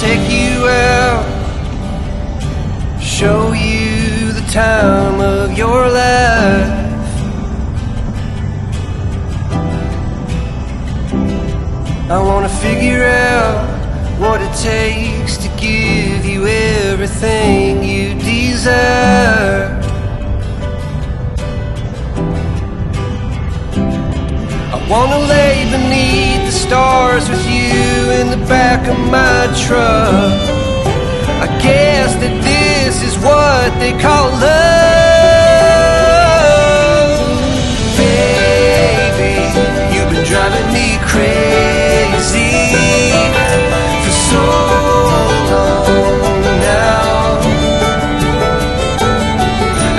take you out, show you the time of your life. I wanna figure out what it takes to give you everything you desire. I wanna lay beneath the stars with you in the back of my truck. I guess that this is what they call love. Baby, you've been driving me crazy for so long now.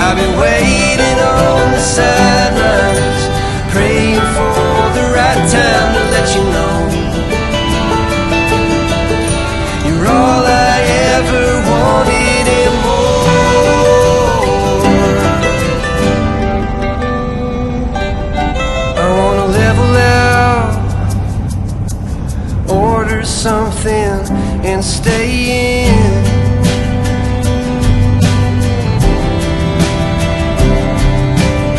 I've been waiting on the sidelines, praying for the right time to let you know you're all I ever wanted and more. I wanna level out, order something and stay in.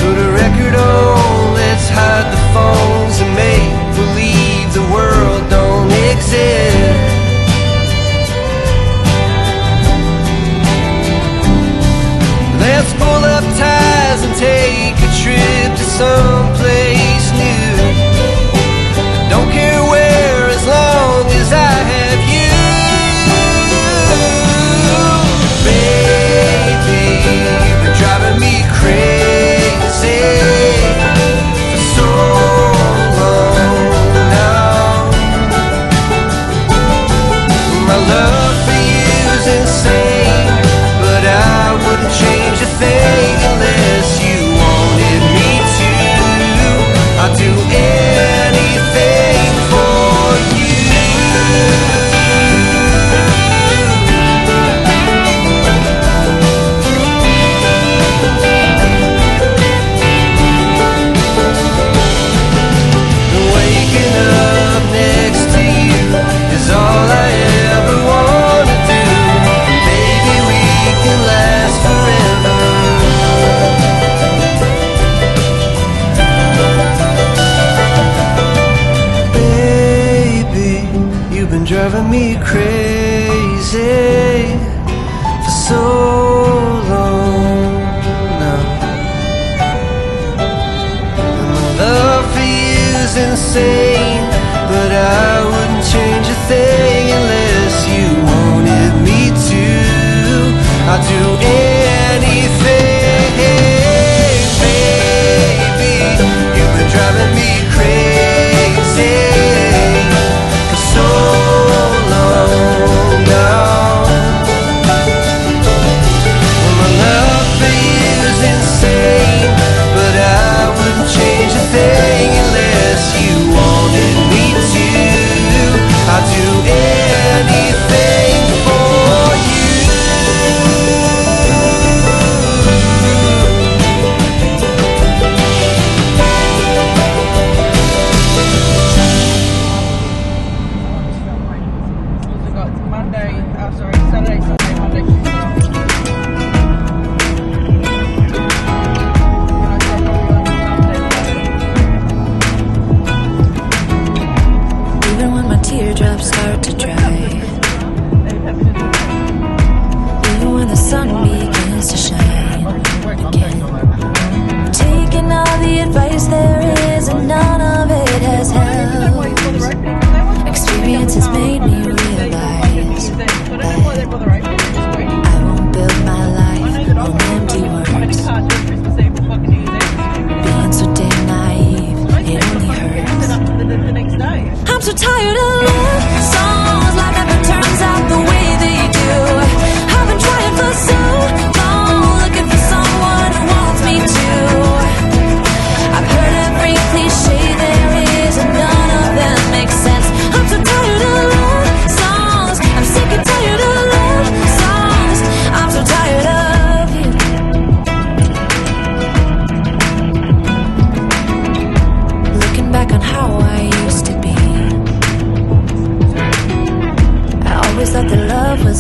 Put a record on, let's hide the phones and make believe the world don't exist. Let's pull up ties and take a trip to someplace new. Don't care where, as long as I have you. Baby, you've been driving me crazy for so long now. My love for you is insane, but I wouldn't change a thing unless you wanted me to. I'd do anything for you. Waking up next to you is all I ever want to do. Maybe we can last forever. Baby, you've been driving me crazy for so long now. And my love for you is insane, but I wouldn't change a thing unless you wanted me to. I'd do anything. Baby, you've been driving me crazy for so long now. Well, my love for you is insane, but I wouldn't change a thing unless you wanted me to. I'd do anything for you. Saturday, Sunday, Monday. Even when my teardrops start to dry, even when the sun begins to shine again, taking all the advice there is and none of it has helped. Experience has made me realize that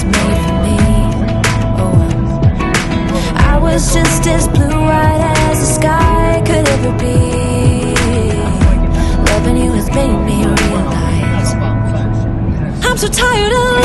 was made for me. Oh, I was just as blue-eyed as the sky could ever be. Loving you has made me realize I'm so tired of